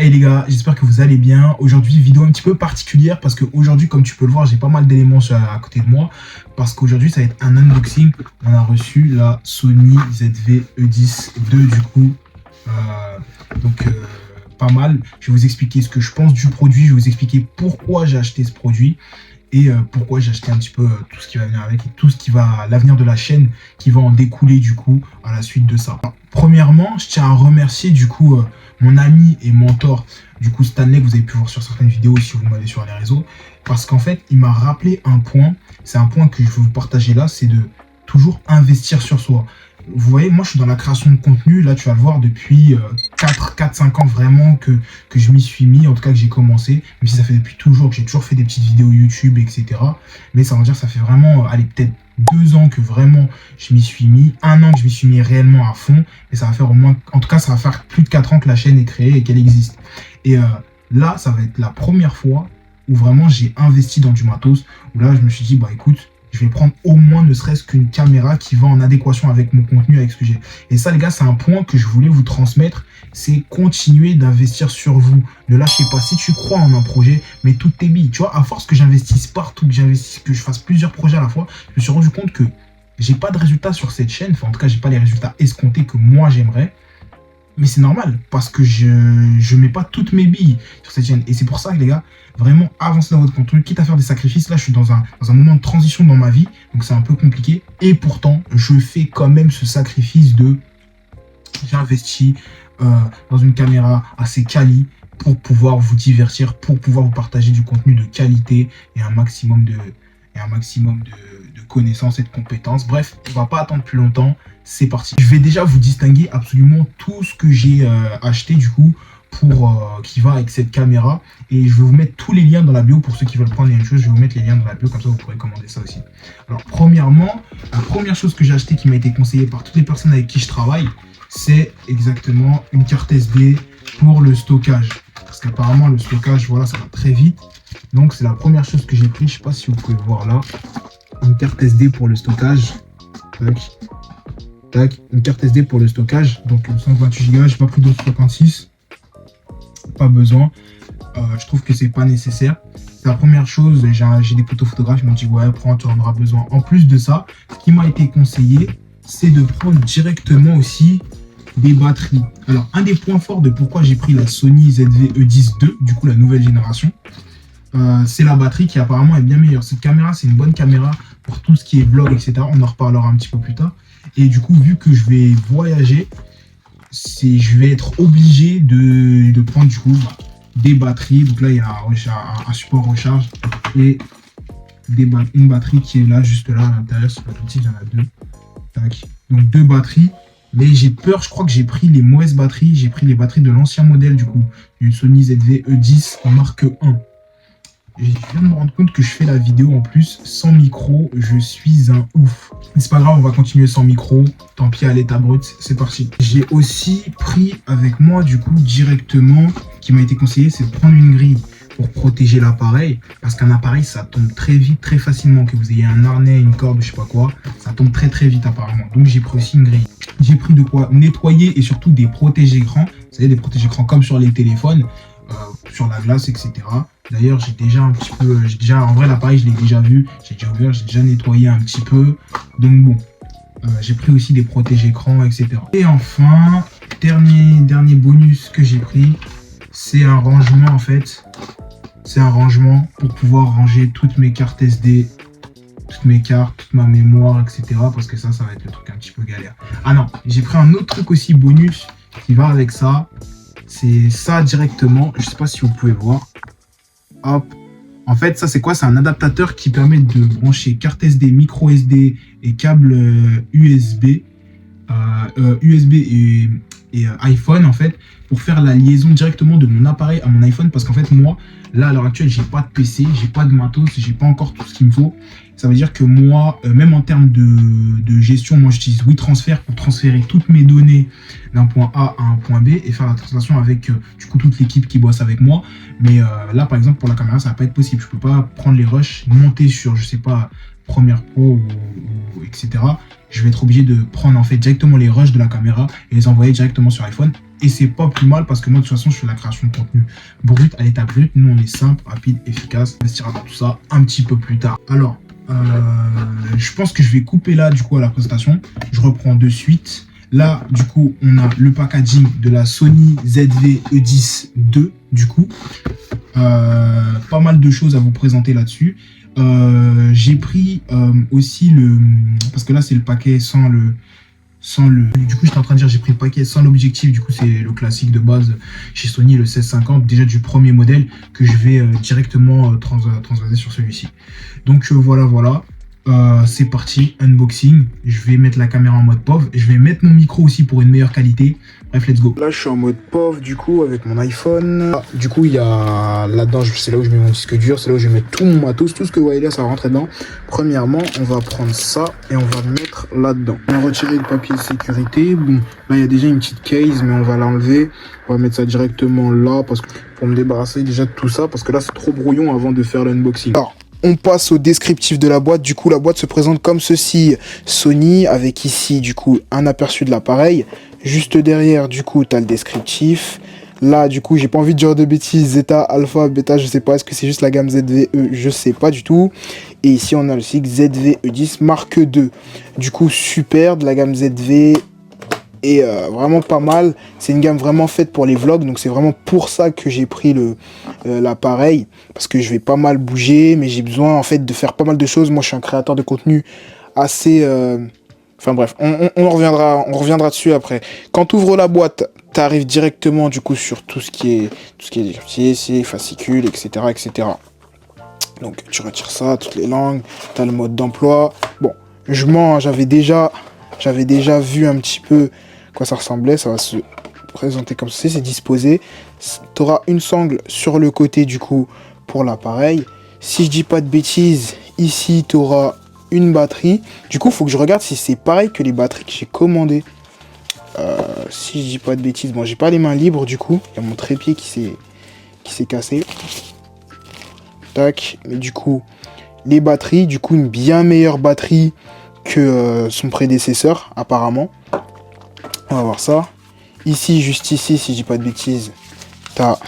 Hey les gars, j'espère que vous allez bien. Aujourd'hui, vidéo un petit peu particulière parce qu'aujourd'hui, comme tu peux le voir, j'ai pas mal d'éléments à côté de moi. Parce qu'aujourd'hui, ça va être un unboxing. On a reçu la Sony ZV-E10 II du coup. Pas mal. Je vais vous expliquer ce que je pense du produit. Je vais vous expliquer pourquoi j'ai acheté ce produit. Et pourquoi j'ai acheté un petit peu tout ce qui va venir avec et tout ce qui va, l'avenir de la chaîne qui va en découler du coup à la suite de ça. Alors, premièrement, je tiens à remercier du coup mon ami et mentor du coup Stanley, que vous avez pu voir sur certaines vidéos si vous m'allez sur les réseaux, parce qu'en fait il m'a rappelé un point, c'est un point que je veux vous partager là, c'est de toujours investir sur soi. Vous voyez, moi je suis dans la création de contenu, là tu vas le voir depuis 4-5 ans vraiment que je m'y suis mis, en tout cas que j'ai commencé, même si ça fait depuis toujours, que j'ai toujours fait des petites vidéos YouTube, etc. Mais ça veut dire que ça fait vraiment, allez, peut-être 2 ans que vraiment je m'y suis mis, 1 an que je m'y suis mis réellement à fond, et ça va faire au moins, en tout cas ça va faire plus de 4 ans que la chaîne est créée et qu'elle existe. Et là, ça va être la première fois où vraiment j'ai investi dans du matos, où là je me suis dit, bah écoute, je vais prendre au moins ne serait-ce qu'une caméra qui va en adéquation avec mon contenu, avec ce que j'ai. Et ça, les gars, c'est un point que je voulais vous transmettre, c'est continuer d'investir sur vous. Ne lâchez pas. Si tu crois en un projet, mets toutes tes billes. Tu vois, à force que j'investisse partout, que j'investisse, que je fasse plusieurs projets à la fois, je me suis rendu compte que j'ai pas de résultats sur cette chaîne. Enfin, en tout cas, j'ai pas les résultats escomptés que moi j'aimerais. Mais c'est normal, parce que je mets pas toutes mes billes sur cette chaîne. Et c'est pour ça que les gars, vraiment avancez dans votre contenu, quitte à faire des sacrifices. Là, je suis dans un moment de transition dans ma vie, donc c'est un peu compliqué. Et pourtant, je fais quand même ce sacrifice de... J'investis dans une caméra assez quali pour pouvoir vous divertir, pour pouvoir vous partager du contenu de qualité et un maximum de connaissances et de compétences. Bref, on va pas attendre plus longtemps. C'est parti. Je vais déjà vous distinguer absolument tout ce que j'ai acheté du coup pour qui va avec cette caméra, et je vais vous mettre tous les liens dans la bio pour ceux qui veulent prendre les mêmes choses. Je vais vous mettre les liens dans la bio, comme ça vous pourrez commander ça aussi. Alors premièrement, la première chose que j'ai acheté qui m'a été conseillée par toutes les personnes avec qui je travaille, c'est exactement une carte SD pour le stockage, parce qu'apparemment le stockage, voilà, ça va très vite. Donc c'est la première chose que j'ai pris. Je sais pas si vous pouvez voir là, une carte SD pour le stockage. Tac, une carte SD pour le stockage, donc 128 Go, j'ai pas pris d'autres 56, pas besoin. Je trouve que c'est pas nécessaire. C'est la première chose. J'ai des potos photographes, ils m'ont dit ouais, prends, tu en auras besoin. En plus de ça, ce qui m'a été conseillé, c'est de prendre directement aussi des batteries. Alors un des points forts de pourquoi j'ai pris la Sony ZV-E10 II, du coup la nouvelle génération, c'est la batterie qui apparemment est bien meilleure. Cette caméra, c'est une bonne caméra pour tout ce qui est vlog, etc. On en reparlera un petit peu plus tard. Et du coup, vu que je vais voyager, je vais être obligé de prendre du coup des batteries. Donc là, il y a un support recharge et une batterie qui est là, juste là à l'intérieur. C'est pas tout petit, il y en a 2. Tac. Donc 2 batteries. Mais j'ai peur, je crois que j'ai pris les mauvaises batteries. J'ai pris les batteries de l'ancien modèle du coup, d'une Sony ZV-E10 marque 1. Je viens de me rendre compte que je fais la vidéo en plus sans micro. Je suis un ouf. Mais c'est pas grave, on va continuer sans micro. Tant pis, à l'état brut, c'est parti. J'ai aussi pris avec moi du coup directement, qui m'a été conseillé, c'est de prendre une grille pour protéger l'appareil. Parce qu'un appareil, ça tombe très vite, très facilement. Que vous ayez un harnais, une corde, je sais pas quoi, ça tombe très très vite apparemment. Donc j'ai pris aussi une grille. J'ai pris de quoi nettoyer et surtout des protège-écrans. Vous savez, des protège-écrans comme sur les téléphones. Sur la glace, etc. D'ailleurs, j'ai déjà un petit peu, en vrai, l'appareil, je l'ai déjà vu, j'ai déjà ouvert, j'ai déjà nettoyé un petit peu. Donc bon, j'ai pris aussi des protège-écrans, etc. Et enfin, dernier bonus que j'ai pris, c'est un rangement en fait. C'est un rangement pour pouvoir ranger toutes mes cartes SD, toutes mes cartes, toute ma mémoire, etc. Parce que ça va être le truc un petit peu galère. Ah non, j'ai pris un autre truc aussi bonus qui va avec ça. C'est ça directement, je sais pas si vous pouvez voir. Hop. En fait, ça c'est quoi? C'est un adaptateur qui permet de brancher carte SD, micro SD et câble USB. USB et iPhone en fait, pour faire la liaison directement de mon appareil à mon iPhone, parce qu'en fait moi là à l'heure actuelle j'ai pas de PC, j'ai pas de matos, j'ai pas encore tout ce qu'il me faut. Ça veut dire que moi même en termes de gestion, moi j'utilise WeTransfer pour transférer toutes mes données d'un point A à un point B et faire la translation avec du coup toute l'équipe qui bosse avec moi. Mais là par exemple pour la caméra ça va pas être possible, je peux pas prendre les rushs, monter sur je sais pas Premiere Pro etc. Je vais être obligé de prendre en fait directement les rushs de la caméra et les envoyer directement sur iPhone. Et c'est pas plus mal parce que moi, de toute façon, je fais la création de contenu brut à l'état brut. Nous, on est simple, rapide, efficace. On investira dans tout ça un petit peu plus tard. Alors, je pense que je vais couper là, du coup, à la présentation. Je reprends de suite. Là, du coup, on a le packaging de la Sony ZV-E10 II, du coup. Pas mal de choses à vous présenter là-dessus. J'ai pris aussi parce que là, c'est le paquet sans le... Du coup, j'étais en train de dire, j'ai pris le paquet sans l'objectif. Du coup, c'est le classique de base chez Sony, le 1650, déjà du premier modèle que je vais directement transvaser sur celui-ci. Donc voilà. C'est parti, unboxing. Je vais mettre la caméra en mode POV. Je vais mettre mon micro aussi pour une meilleure qualité. Bref, let's go. Là, je suis en mode POV, du coup, avec mon iPhone. Du coup, il y a là-dedans, c'est là où je mets mon disque dur. C'est là où je vais mettre tout mon matos. Tout ce que vous voyez là, ça va rentrer dedans. Premièrement, on va prendre ça et on va le mettre là-dedans. On va retirer le papier de sécurité. Bon, là, il y a déjà une petite case, mais on va l'enlever. On va mettre ça directement là parce que pour me débarrasser déjà de tout ça, parce que là, c'est trop brouillon avant de faire l'unboxing. Alors, on passe au descriptif de la boîte. Du coup, la boîte se présente comme ceci. Sony, avec ici, du coup, un aperçu de l'appareil. Juste derrière, du coup, tu as le descriptif. Là, du coup, j'ai pas envie de dire de bêtises. Zeta, Alpha, Beta, je sais pas. Est-ce que c'est juste la gamme ZVE? Je sais pas du tout. Et ici, on a le cycle ZVE10 Mark II. Du coup, super, de la gamme ZV. Et vraiment pas mal. C'est une gamme vraiment faite pour les vlogs. Donc, c'est vraiment pour ça que j'ai pris l'appareil. Parce que je vais pas mal bouger. Mais j'ai besoin, en fait, de faire pas mal de choses. Moi, je suis un créateur de contenu assez... Enfin bref, on reviendra dessus après. Quand tu ouvres la boîte, tu arrives directement du coup sur tout ce qui est c'est fascicules, etc., etc. Donc tu retires ça, toutes les langues, tu as le mode d'emploi. Bon, j'avais déjà vu un petit peu quoi ça ressemblait. Ça va se présenter comme ceci, c'est disposé. Tu auras une sangle sur le côté du coup pour l'appareil. Si je dis pas de bêtises, ici tu auras une batterie. Du coup, il faut que je regarde si c'est pareil que les batteries que j'ai commandées. Si je dis pas de bêtises, bon, j'ai pas les mains libres du coup. Il y a mon trépied qui s'est cassé. Tac. Mais du coup, les batteries, du coup, une bien meilleure batterie que son prédécesseur, apparemment. On va voir ça. Ici, juste ici, si je dis pas de bêtises, t'as...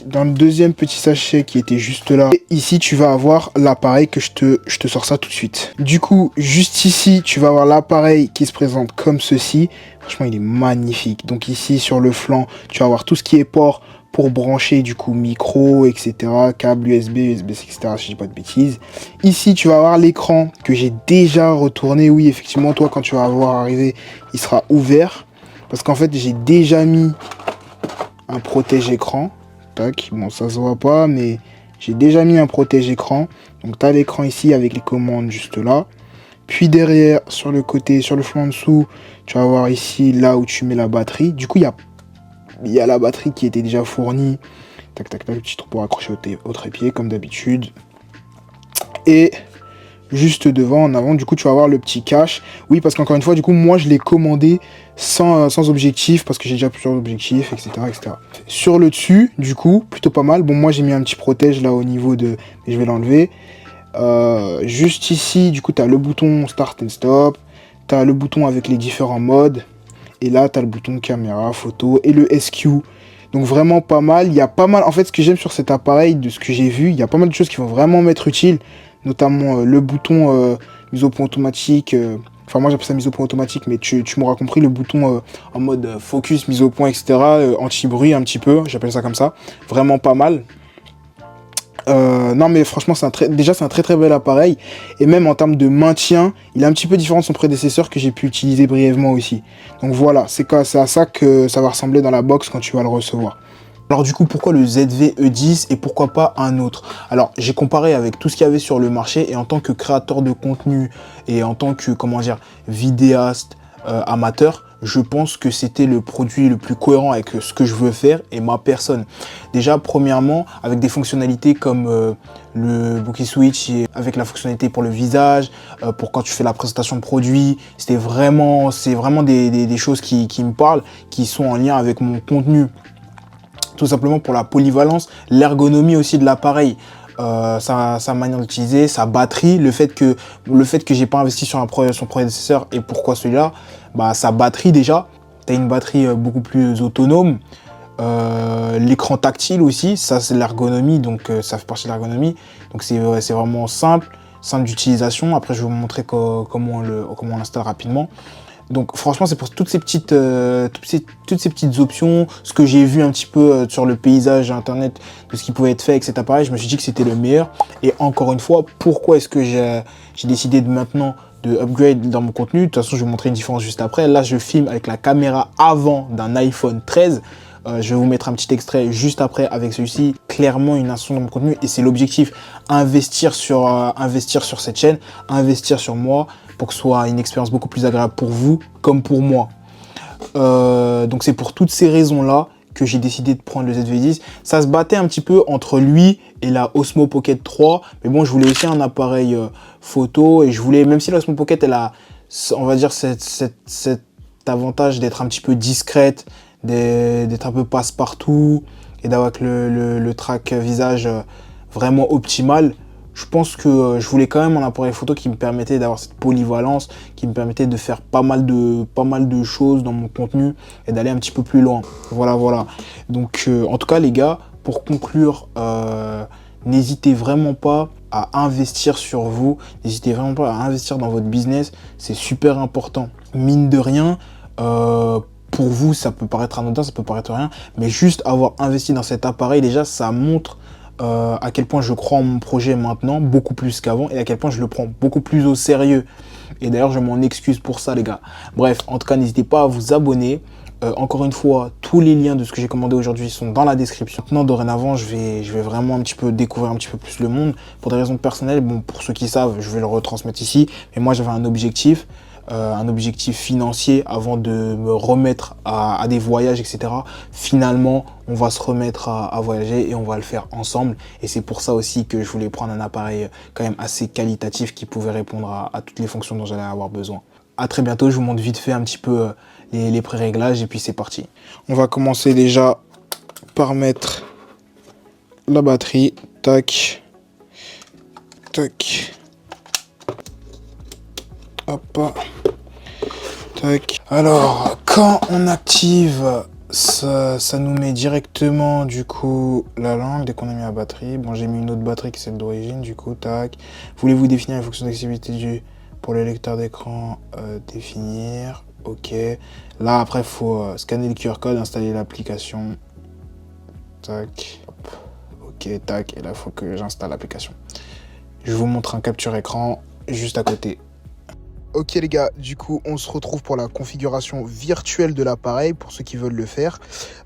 Dans le deuxième petit sachet qui était juste là, et ici tu vas avoir l'appareil que je te sors ça tout de suite. Du coup, juste ici, tu vas avoir l'appareil qui se présente comme ceci. Franchement, il est magnifique. Donc ici, sur le flanc, tu vas avoir tout ce qui est port pour brancher du coup micro, etc. Câble USB, USB-C, etc. si je dis pas de bêtises. Ici, tu vas avoir l'écran que j'ai déjà retourné. Oui, effectivement, toi, quand tu vas voir arriver, il sera ouvert. Parce qu'en fait, j'ai déjà mis un protège-écran. Bon, ça se voit pas, mais j'ai déjà mis un protège-écran. Donc, tu as l'écran ici avec les commandes juste là. Puis derrière, sur le côté, sur le flanc en dessous, tu vas voir ici, là où tu mets la batterie. Du coup, il y a la batterie qui était déjà fournie. Tac, tac, tac, le petit trou pour accrocher au trépied, comme d'habitude. Et juste devant, en avant, du coup, tu vas avoir le petit cache. Oui, parce qu'encore une fois, du coup, moi, je l'ai commandé sans objectif, parce que j'ai déjà plusieurs objectifs, etc., etc. Sur le dessus, du coup, plutôt pas mal. Bon, moi, j'ai mis un petit protège, là, au niveau de... Mais je vais l'enlever. Juste ici, du coup, tu as le bouton Start and Stop. Tu as le bouton avec les différents modes. Et là, tu as le bouton caméra, photo et le SQ. Donc, vraiment pas mal. Il y a pas mal... En fait, ce que j'aime sur cet appareil, de ce que j'ai vu, il y a pas mal de choses qui vont vraiment m'être utiles. Notamment le bouton mise au point automatique, enfin moi j'appelle ça mise au point automatique, mais tu m'auras compris, le bouton en mode focus, mise au point, etc., anti-bruit un petit peu, j'appelle ça comme ça, vraiment pas mal. Non mais franchement c'est un très très bel appareil, et même en termes de maintien, il est un petit peu différent de son prédécesseur que j'ai pu utiliser brièvement aussi. Donc voilà, c'est à ça que ça va ressembler dans la box quand tu vas le recevoir. Alors du coup, pourquoi le ZV-E10 et pourquoi pas un autre? Alors j'ai comparé avec tout ce qu'il y avait sur le marché, et en tant que créateur de contenu et en tant que, comment dire, vidéaste amateur, je pense que c'était le produit le plus cohérent avec ce que je veux faire et ma personne. Déjà, premièrement, avec des fonctionnalités comme le bokeh switch, et avec la fonctionnalité pour le visage, pour quand tu fais la présentation de produit, c'est vraiment des choses qui me parlent, qui sont en lien avec mon contenu. Tout simplement pour la polyvalence, l'ergonomie aussi de l'appareil, sa manière d'utiliser, sa batterie, le fait que j'ai pas investi sur son prédécesseur, et pourquoi celui-là, bah sa batterie déjà, Tu as une batterie beaucoup plus autonome. L'écran tactile aussi, ça c'est l'ergonomie, donc ça fait partie de l'ergonomie. Donc c'est vraiment simple d'utilisation. Après, je vais vous montrer comment on l'installe rapidement. Donc franchement, c'est pour toutes ces petites options, ce que j'ai vu un petit peu sur le paysage internet de ce qui pouvait être fait avec cet appareil, je me suis dit que c'était le meilleur. Et encore une fois, pourquoi est-ce que j'ai décidé de maintenant de upgrade dans mon contenu? De toute façon, je vais vous montrer une différence juste après. Là, je filme avec la caméra avant d'un iPhone 13. Je vais vous mettre un petit extrait juste après avec celui-ci. Clairement, une insertion dans mon contenu et c'est l'objectif. Investir sur cette chaîne, investir sur moi pour que ce soit une expérience beaucoup plus agréable pour vous comme pour moi. Donc c'est pour toutes ces raisons-là que j'ai décidé de prendre le ZV-10. Ça se battait un petit peu entre lui et la Osmo Pocket 3. Mais bon, je voulais aussi un appareil photo et je voulais, même si la Osmo Pocket, elle a, on va dire, cet avantage d'être un petit peu discrète, d'être un peu passe-partout et d'avoir le track visage vraiment optimal. Je pense que je voulais quand même un appareil photo qui me permettait d'avoir cette polyvalence, qui me permettait de faire pas mal de choses dans mon contenu et d'aller un petit peu plus loin. Voilà. Donc en tout cas les gars, pour conclure, n'hésitez vraiment pas à investir sur vous, n'hésitez vraiment pas à investir dans votre business, c'est super important. Mine de rien, pour vous, ça peut paraître anodin, ça peut paraître rien, mais juste avoir investi dans cet appareil, déjà, ça montre à quel point je crois en mon projet maintenant, beaucoup plus qu'avant, et à quel point je le prends beaucoup plus au sérieux. Et d'ailleurs, je m'en excuse pour ça, les gars. Bref, en tout cas, n'hésitez pas à vous abonner. Encore une fois, tous les liens de ce que j'ai commandé aujourd'hui sont dans la description. Maintenant, dorénavant, je vais vraiment un petit peu découvrir un petit peu plus le monde. Pour des raisons personnelles, bon, pour ceux qui savent, je vais le retransmettre ici. Mais moi, j'avais un objectif financier avant de me remettre à des voyages, etc. Finalement, on va se remettre à voyager et on va le faire ensemble. Et c'est pour ça aussi que je voulais prendre un appareil quand même assez qualitatif qui pouvait répondre à toutes les fonctions dont j'allais avoir besoin. À très bientôt, je vous montre vite fait un petit peu les pré-réglages et puis c'est parti. On va commencer déjà par mettre la batterie. Tac. Tac. Hop. Tac. Alors, quand on active, ça nous met directement du coup la langue dès qu'on a mis la batterie. Bon, j'ai mis une autre batterie qui est celle d'origine, du coup, tac. Voulez-vous définir les fonctions d'accessibilité pour le lecteur d'écran? Définir. Ok. Là, après, il faut scanner le QR code, installer l'application. Tac. Hop. Ok, tac. Et là, il faut que j'installe l'application. Je vous montre un capture écran juste à côté. Ok les gars, du coup on se retrouve pour la configuration virtuelle de l'appareil pour ceux qui veulent le faire.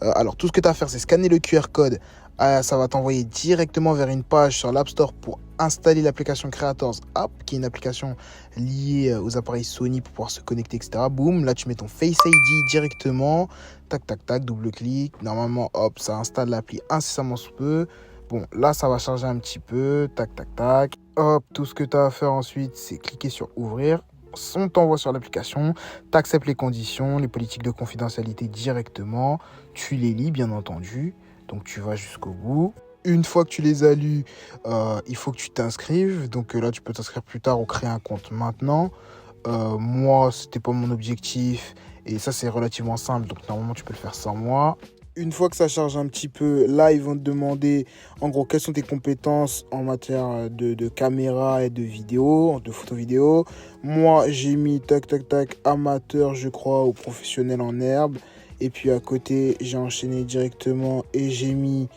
Alors tout ce que tu as à faire c'est scanner le QR code, ça va t'envoyer directement vers une page sur l'App Store pour installer l'application Creators App qui est une application liée aux appareils Sony pour pouvoir se connecter, etc. Boum, là tu mets ton Face ID directement, tac tac tac, double-clic, normalement hop ça installe l'appli incessamment sous peu. Bon là ça va charger un petit peu, tac tac tac, hop tout ce que tu as à faire ensuite c'est cliquer sur ouvrir. On t'envoie sur l'application, tu acceptes les conditions, les politiques de confidentialité directement, tu les lis bien entendu, donc tu vas jusqu'au bout. Une fois que tu les as lus, il faut que tu t'inscrives, donc là tu peux t'inscrire plus tard ou créer un compte maintenant. Moi, c'était pas mon objectif et ça c'est relativement simple, donc normalement tu peux le faire sans moi. Une fois que ça charge un petit peu, là, ils vont te demander, en gros, quelles sont tes compétences en matière de caméra et de vidéo, de photo-vidéo. Moi, j'ai mis tac, tac, tac, amateur, je crois, ou professionnel en herbe. Et puis, à côté, j'ai enchaîné directement et j'ai mis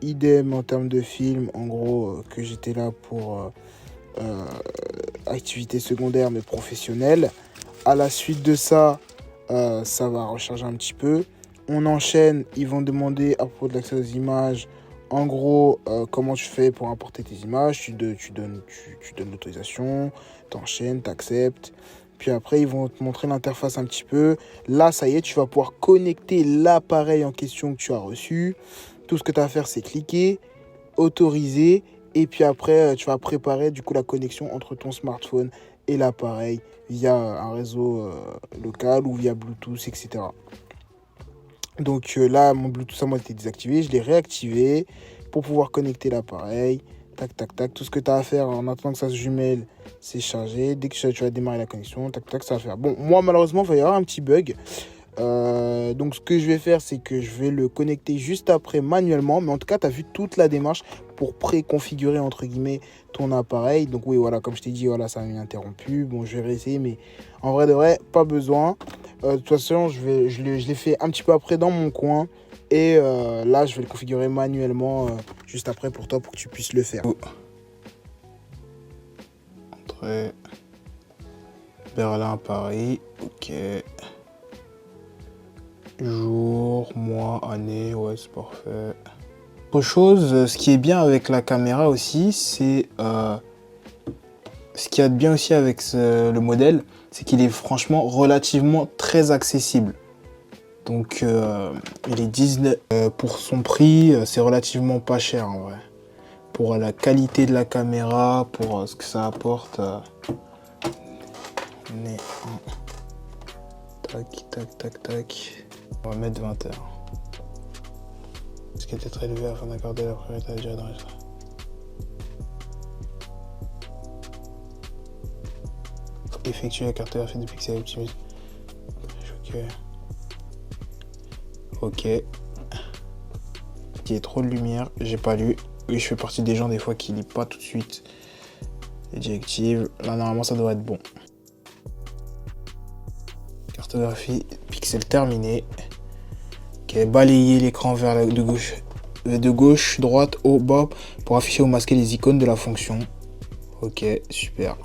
idem en termes de film, en gros, que j'étais là pour activité secondaire, mais professionnelle. À la suite de ça, ça va recharger un petit peu. On enchaîne, ils vont demander à propos de l'accès aux images, en gros, comment tu fais pour importer tes images, tu donnes l'autorisation, tu enchaînes, tu acceptes. Puis après, ils vont te montrer l'interface un petit peu. Là, ça y est, tu vas pouvoir connecter l'appareil en question que tu as reçu. Tout ce que tu as à faire, c'est cliquer, autoriser. Et puis après, tu vas préparer du coup la connexion entre ton smartphone et l'appareil via un réseau local ou via Bluetooth, etc. Donc là, mon Bluetooth à moi était désactivé. Je l'ai réactivé pour pouvoir connecter l'appareil. Tac, tac, tac. Tout ce que tu as à faire en attendant que ça se jumelle, c'est charger. Dès que tu vas démarrer la connexion, tac, tac, ça va faire. Bon, moi, malheureusement, il va y avoir un petit bug. Donc ce que je vais faire, c'est que je vais le connecter juste après manuellement. Mais en tout cas, tu as vu toute la démarche pour préconfigurer entre guillemets ton appareil. Donc oui, voilà, comme je t'ai dit, voilà, ça m'a interrompu. Bon, je vais réessayer, mais en vrai de vrai, pas besoin. De toute façon, je l'ai fait un petit peu après dans mon coin. Et là, je vais le configurer manuellement juste après pour toi, pour que tu puisses le faire. Entrée. Berlin, Paris. Ok. Jour, mois, année, ouais, c'est parfait. Autre chose, ce qui est bien avec la caméra aussi, c'est... ce qu'il y a de bien aussi avec le modèle, c'est qu'il est franchement relativement très accessible. Donc, il est 19... pour son prix, c'est relativement pas cher en vrai. Pour la qualité de la caméra, pour ce que ça apporte... Mais... Tac, tac, tac, tac... On va mettre 20 heures. Ce qui était très élevé afin d'accorder la priorité à la durée d'enregistrement. Effectuer la cartographie des pixels optimisés. Ok. Ok. Il y a trop de lumière, j'ai pas lu. Oui, je fais partie des gens des fois qui lisent pas tout de suite les directives. Là, normalement, ça devrait être bon. Cartographie pixel terminée. Ok, balayer l'écran vers la, de gauche, droite, haut, bas pour afficher ou masquer les icônes de la fonction. Ok, super.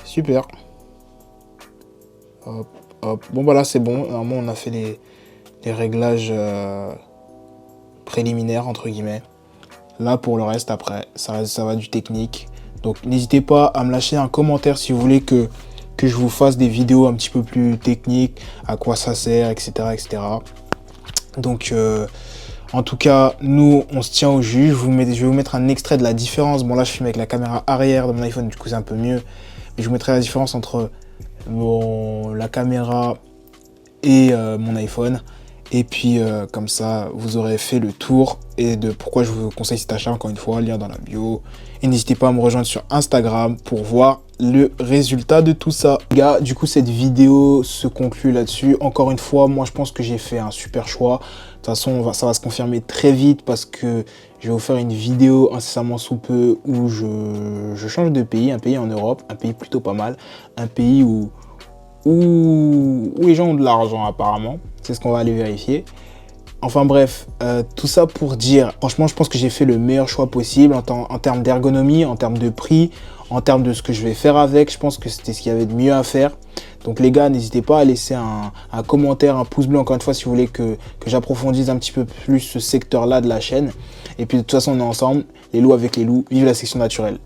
Super. Hop, hop. Bon, bah là, c'est bon. Normalement, on a fait les réglages préliminaires, entre guillemets. Là, pour le reste, après, ça va du technique. Donc, n'hésitez pas à me lâcher un commentaire si vous voulez que je vous fasse des vidéos un petit peu plus techniques, à quoi ça sert, etc. etc. Donc, en tout cas, nous, on se tient au jus. Je vais vous mettre un extrait de la différence. Bon, là, je filme avec la caméra arrière de mon iPhone, du coup, c'est un peu mieux. Mais je vous mettrai la différence entre la caméra et mon iPhone. Et puis, comme ça, vous aurez fait le tour et de pourquoi je vous conseille cet achat, encore une fois, lien dans la bio. Et n'hésitez pas à me rejoindre sur Instagram pour voir le résultat de tout ça. Les gars, du coup, cette vidéo se conclut là-dessus. Encore une fois, moi, je pense que j'ai fait un super choix. De toute façon, ça va se confirmer très vite parce que je vais vous faire une vidéo incessamment sous peu où je change de pays, un pays en Europe, un pays plutôt pas mal, un pays où les gens ont de l'argent apparemment. C'est ce qu'on va aller vérifier. Enfin bref, tout ça pour dire, franchement, je pense que j'ai fait le meilleur choix possible en termes d'ergonomie, en termes de prix, en termes de ce que je vais faire avec. Je pense que c'était ce qu'il y avait de mieux à faire. Donc les gars, n'hésitez pas à laisser un commentaire, un pouce bleu, encore une fois, si vous voulez que j'approfondisse un petit peu plus ce secteur-là de la chaîne. Et puis de toute façon, on est ensemble, les loups avec les loups, vive la section naturelle.